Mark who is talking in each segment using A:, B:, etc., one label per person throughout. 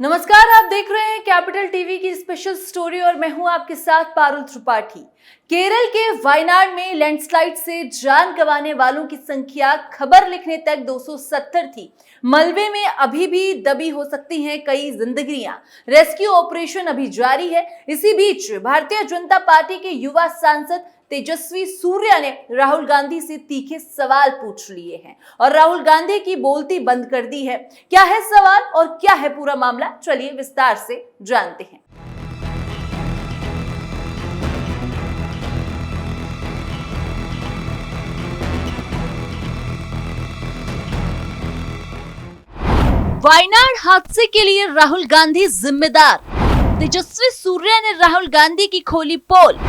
A: नमस्कार, आप देख रहे हैं कैपिटल टीवी की स्पेशल स्टोरी और मैं हूं आपके साथ पारुल त्रिपाठी। केरल के वायनाड में लैंडस्लाइड से जान गंवाने वालों की संख्या खबर लिखने तक 270 थी। मलबे में अभी भी दबी हो सकती हैं कई जिंदगियां। रेस्क्यू ऑपरेशन अभी जारी है। इसी बीच भारतीय जनता पार्टी के युवा सांसद तेजस्वी सूर्या ने राहुल गांधी से तीखे सवाल पूछ लिए हैं और राहुल गांधी की बोलती बंद कर दी है। क्या है सवाल और क्या है पूरा मामला, चलिए विस्तार से जानते हैं। वायनाड हादसे के लिए राहुल गांधी जिम्मेदार। तेजस्वी सूर्या ने राहुल गांधी की खोली पोल।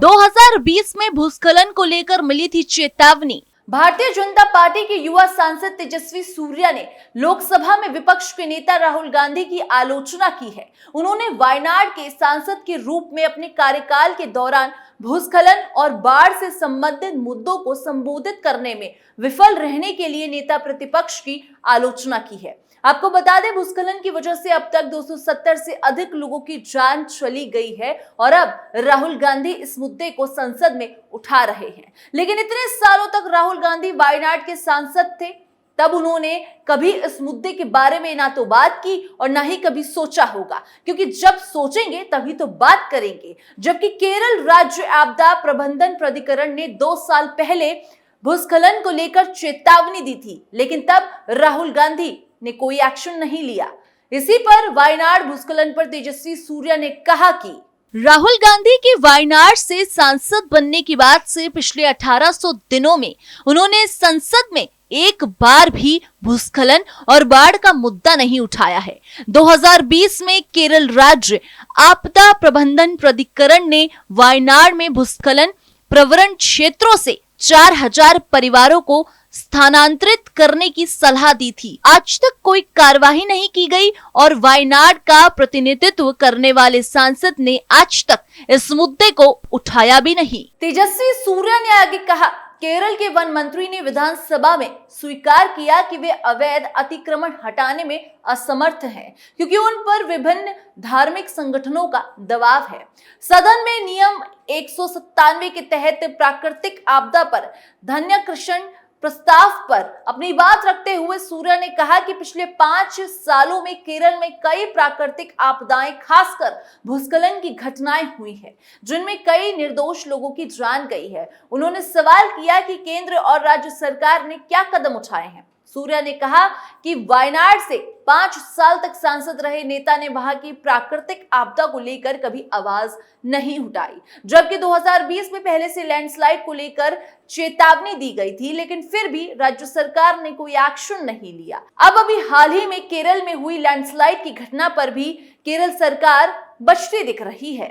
A: 2020 में भूस्खलन को लेकर मिली थी चेतावनी। भारतीय जनता पार्टी के युवा सांसद तेजस्वी सूर्या ने लोकसभा में विपक्ष के नेता राहुल गांधी की आलोचना की है। उन्होंने वायनाड के सांसद के रूप में अपने कार्यकाल के दौरान भूस्खलन और बाढ़ से संबंधित मुद्दों को संबोधित करने में विफल रहने के लिए नेता प्रतिपक्ष की आलोचना की है। आपको बता दें, भूस्खलन की वजह से अब तक 270 से अधिक लोगों की जान चली गई है और अब राहुल गांधी इस मुद्दे को संसद में उठा रहे हैं। लेकिन इतने सालों तक राहुल गांधी वायनाड के सांसद थे, तब उन्होंने कभी इस मुद्दे के बारे में ना तो बात की और ना ही कभी सोचा होगा, क्योंकि जब सोचेंगे तभी तो बात करेंगे। जबकि केरल राज्य आपदा प्रबंधन प्राधिकरण ने 2 साल पहले भूस्खलन को लेकर चेतावनी दी थी, लेकिन तब राहुल गांधी ने कोई एक्शन नहीं लिया। इसी पर वायनाड भूस्खलन पर तेजस्वी सूर्या ने कहा कि राहुल गांधी की वायनाड से सांसद बनने की बात से पिछले 1800 दिनों में उन्होंने संसद में एक बार भी भूस्खलन और बाढ़ का मुद्दा नहीं उठाया है। 2020 में केरल राज्य आपदा प्रबंधन प्राधिकरण ने वायनाड में भूस्खलन प्रवण क्षेत्रों से 4000 परिवारों को स्थानांतरित करने की सलाह दी थी। आज तक कोई कार्रवाई नहीं की गई और वायनाड का प्रतिनिधित्व करने वाले सांसद ने आज तक इस मुद्दे को उठाया भी नहीं। तेजस्वी सूर्या ने आगे कहा, केरल के वन मंत्री ने विधानसभा में स्वीकार किया कि वे अवैध अतिक्रमण हटाने में असमर्थ हैं, क्योंकि उन पर विभिन्न धार्मिक संगठनों का दबाव है। सदन में नियम 197 के तहत प्राकृतिक आपदा पर ध्यानाकर्षण प्रस्ताव पर अपनी बात रखते हुए सूर्या ने कहा कि पिछले 5 सालों में केरल में कई प्राकृतिक आपदाएं, खासकर भूस्खलन की घटनाएं हुई है, जिनमें कई निर्दोष लोगों की जान गई है। उन्होंने सवाल किया कि केंद्र और राज्य सरकार ने क्या कदम उठाए हैं। सूर्या ने कहा कि वायनाड से 5 साल तक सांसद रहे नेता ने वहां की प्राकृतिक आपदा को लेकर कभी आवाज नहीं उठाई, जबकि 2020 में पहले से लैंडस्लाइड को लेकर चेतावनी दी गई थी, लेकिन फिर भी राज्य सरकार ने कोई एक्शन नहीं लिया। अब अभी हाल ही में केरल में हुई लैंडस्लाइड की घटना पर भी केरल सरकार बचती दिख रही है।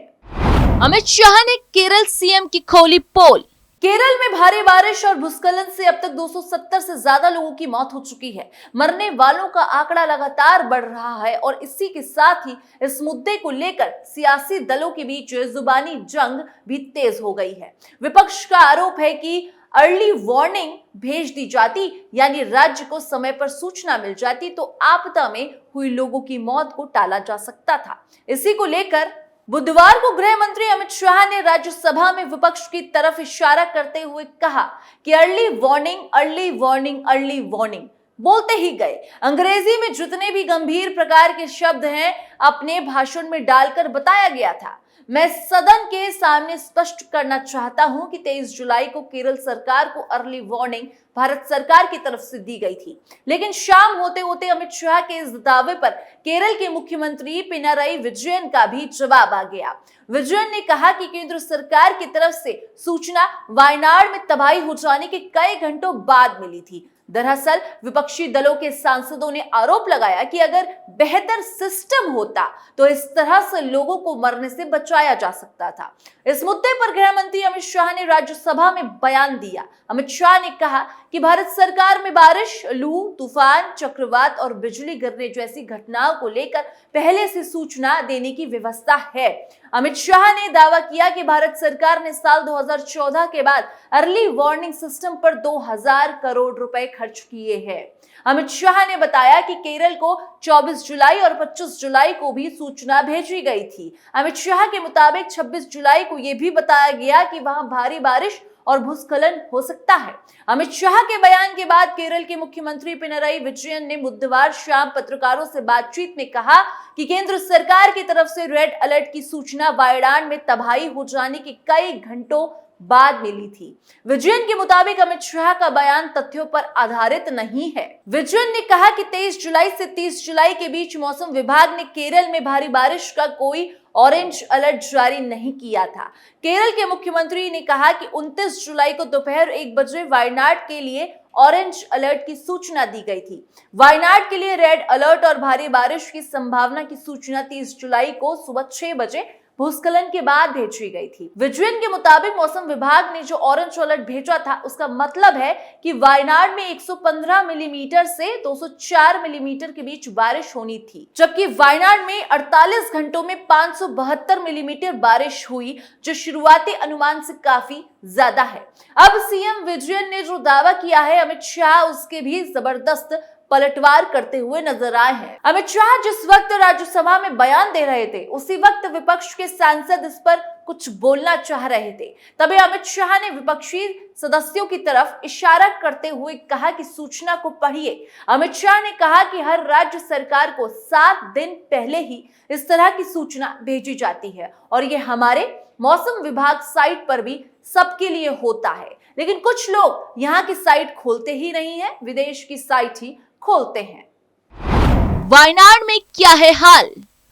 A: अमित शाह ने केरल सीएम की खोली पोल। केरल में भारी बारिश और भूस्खलन से अब तक 270 से ज्यादा लोगों की मौत हो चुकी है। मरने वालों का आंकड़ा लगातार बढ़ रहा है और इसी के साथ ही इस मुद्दे को लेकर सियासी दलों के बीच जुबानी जंग भी तेज हो गई है। विपक्ष का आरोप है कि अर्ली वार्निंग भेज दी जाती, यानी राज्य को समय पर सूचना मिल जाती, तो आपदा में हुई लोगों की मौत को टाला जा सकता था। इसी को लेकर बुधवार को गृह मंत्री अमित शाह ने राज्यसभा में विपक्ष की तरफ इशारा करते हुए कहा कि early warning, early warning, early warning बोलते ही गए। अंग्रेजी में जितने भी गंभीर प्रकार के शब्द हैं अपने भाषण में डालकर बताया गया था। मैं सदन के सामने स्पष्ट करना चाहता हूं कि 23 जुलाई को केरल सरकार को अर्ली वार्निंग भारत सरकार की तरफ से दी गई थी, लेकिन शाम होते होते अमित शाह के इस दावे पर केरल के मुख्यमंत्री पिनाराई विजयन का भी जवाब आ गया। विजयन ने कहा कि केंद्र सरकार की तरफ से सूचना वायनाड में तबाही हो जाने के कई घंटों बाद मिली थी। दरअसल विपक्षी दलों के सांसदों ने आरोप लगाया कि अगर बेहतर सिस्टम होता तो इस तरह से लोगों को मरने से बचाया जा सकता था। इस मुद्दे पर गृह मंत्री अमित शाह ने राज्यसभा में बयान दिया। अमित शाह ने कहा कि भारत सरकार में बारिश, लू, तूफान, चक्रवात और बिजली गिरने जैसी घटनाओं को लेकर पहले से सूचना देने की व्यवस्था है। अमित शाह ने दावा किया कि भारत सरकार ने साल 2014 के बाद अर्ली वार्निंग सिस्टम पर 2000 करोड़ रुपए खर्च किए हैं। अमित शाह ने बताया कि केरल को 24 जुलाई और 25 जुलाई को भी सूचना भेजी गई थी। अमित शाह के मुताबिक 26 जुलाई को यह भी बताया गया कि वहां भारी बारिश और भूस्खलन हो सकता है। अमित शाह के बयान के बाद केरल के मुख्यमंत्री पिनराई विजयन ने बुधवार शाम पत्रकारों से बातचीत में कहा कि केंद्र सरकार की तरफ से रेड अलर्ट की सूचना वायनाड में तबाही हो जाने के कई घंटों बाद मिली थी। विजयन के मुताबिक अमित शाह का बयान तथ्यों पर आधारित नहीं है। विजयन ने कहा कि 23 जुलाई से 30 जुलाई के बीच मौसम विभाग ने केरल में भारी बारिश का कोई ऑरेंज अलर्ट जारी नहीं किया था। केरल के मुख्यमंत्री ने कहा कि 29 जुलाई को दोपहर 1 बजे वायनाड के लिए ऑरेंज अलर्ट की सूचना दी गई थी। वायनाड के लिए रेड अलर्ट और भारी बारिश की संभावना की सूचना 30 जुलाई को सुबह 6 बजे भूस्खलन के बाद भेजी गई थी। विजयन के मुताबिक मौसम विभाग ने जो ऑरेंज अलर्ट भेजा था उसका मतलब है कि वायनाड में 115 मिलीमीटर से 204 मिलीमीटर के बीच बारिश होनी थी, जबकि वायनाड में 48 घंटों में 572 मिलीमीटर बारिश हुई, जो शुरुआती अनुमान से काफी ज्यादा है। अब सीएम विजयन ने जो दावा किया है, अमित शाह उसके भी जबरदस्त पलटवार करते हुए नजर आए हैं। अमित शाह जिस वक्त राज्यसभा में बयान दे रहे थे, उसी वक्त विपक्ष के सांसद इस पर कुछ बोलना चाह रहे थे। तभी अमित शाह ने विपक्षी सदस्यों की तरफ इशारा करते हुए कहा कि सूचना को पढ़िए। अमित शाह ने कहा कि हर राज्य सरकार को 7 दिन पहले ही इस तरह की सूचना भेजी जाती है और ये हमारे मौसम विभाग साइट पर भी सबके लिए होता है, लेकिन कुछ लोग यहाँ की साइट खोलते ही नहीं है, विदेश की साइट ही खोलते हैं। वायनाड में क्या है हाल?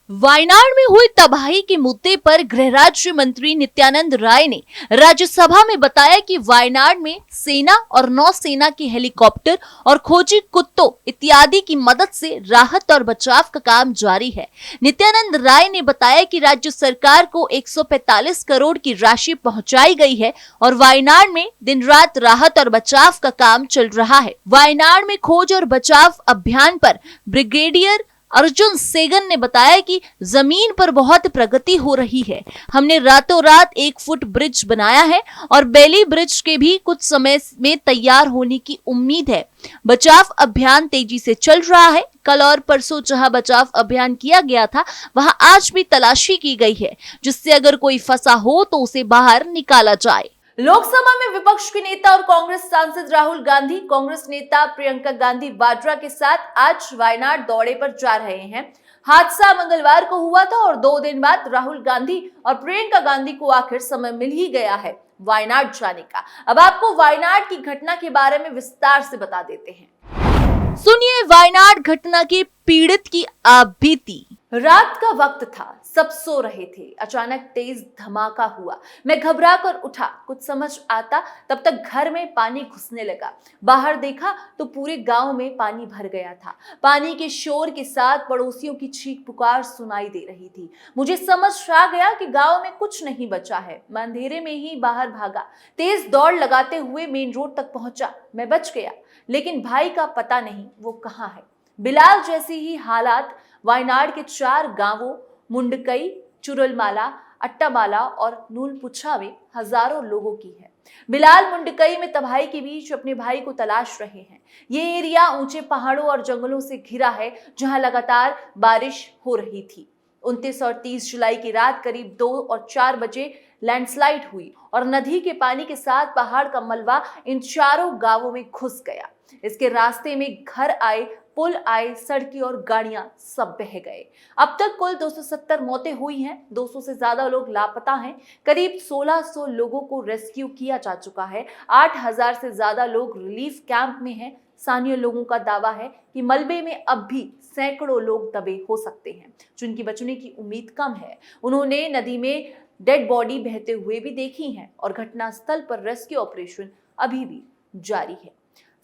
A: वायनाड में हुई तबाही के मुद्दे पर गृह राज्य मंत्री नित्यानंद राय ने राज्यसभा में बताया कि वायनाड में सेना और नौसेना के हेलीकॉप्टर और खोजी कुत्तों इत्यादि की मदद से राहत और बचाव का काम जारी है। नित्यानंद राय ने बताया कि राज्य सरकार को 145 करोड़ की राशि पहुंचाई गई है और वायनाड में दिन रात राहत और बचाव का काम चल रहा है। वायनाड में खोज और बचाव अभियान पर ब्रिगेडियर अर्जुन सेगन ने बताया कि जमीन पर बहुत प्रगति हो रही है। हमने रातों रात 1 फुट ब्रिज बनाया है और बेली ब्रिज के भी कुछ समय में तैयार होने की उम्मीद है। बचाव अभियान तेजी से चल रहा है। कल और परसों जहां बचाव अभियान किया गया था, वहां आज भी तलाशी की गई है, जिससे अगर कोई फंसा हो तो उसे बाहर निकाला जाए। लोकसभा में विपक्ष के नेता और कांग्रेस सांसद राहुल गांधी कांग्रेस नेता प्रियंका गांधी वाड्रा के साथ आज वायनाड दौरे पर जा रहे हैं। हादसा मंगलवार को हुआ था और 2 दिन बाद राहुल गांधी और प्रियंका गांधी को आखिर समय मिल ही गया है वायनाड जाने का। अब आपको वायनाड की घटना के बारे में विस्तार से बता देते हैं। सुनिए वायनाड घटना के पीड़ित की आप बीती। रात का वक्त था, सब सो रहे थे। अचानक तेज धमाका हुआ। मैं घबरा कर उठा। कुछ समझ आता तब तक घर में पानी घुसने लगा। बाहर देखा तो पूरे गांव में पानी भर गया था। पानी के शोर के साथ पड़ोसियों की चीख पुकार सुनाई दे रही थी। मुझे समझ आ गया कि गांव में कुछ नहीं बचा है। मैं अंधेरे में ही बाहर भागा। तेज दौड़ लगाते हुए मेन रोड तक पहुंचा। मैं बच गया, लेकिन भाई का पता नहीं वो कहाँ है। बिलाल जैसी ही हालात वायनाड के 4 गांवों मुंडकई, चुरलमाला, अट्टामाला और नूलपुछा में हजारों लोगों की है। बिलाल मुंडकई में तबाही के बीच अपने भाई को तलाश रहे हैं। ये एरिया ऊंचे पहाड़ों और जंगलों से घिरा है, जहां लगातार बारिश हो रही थी। 29 और 30 जुलाई की रात करीब 2 और 4 बजे लैंडस्लाइड हुई और नदी के पानी के साथ पहाड़ का मलबा इन चारों गांवों में घुस गया। इसके रास्ते में घर आए, पुल आए, सड़कें और गाड़ियां सब बह गए। अब तक कुल 270 मौतें हुई हैं। 200 से ज्यादा लोग लापता हैं। करीब 1600 लोगों को रेस्क्यू किया जा चुका है। 8000 से ज्यादा लोग रिलीफ कैंप में हैं। स्थानीय लोगों का दावा है कि मलबे में अब भी सैकड़ों लोग दबे हो सकते हैं, जिनकी बचने की उम्मीद कम है। उन्होंने नदी में डेड बॉडी बहते हुए भी देखी हैं और घटनास्थल पर रेस्क्यू ऑपरेशन अभी भी जारी है।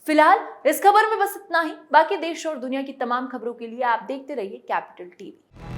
A: फिलहाल इस खबर में बस इतना ही। बाकी देश और दुनिया की तमाम खबरों के लिए आप देखते रहिए कैपिटल टीवी।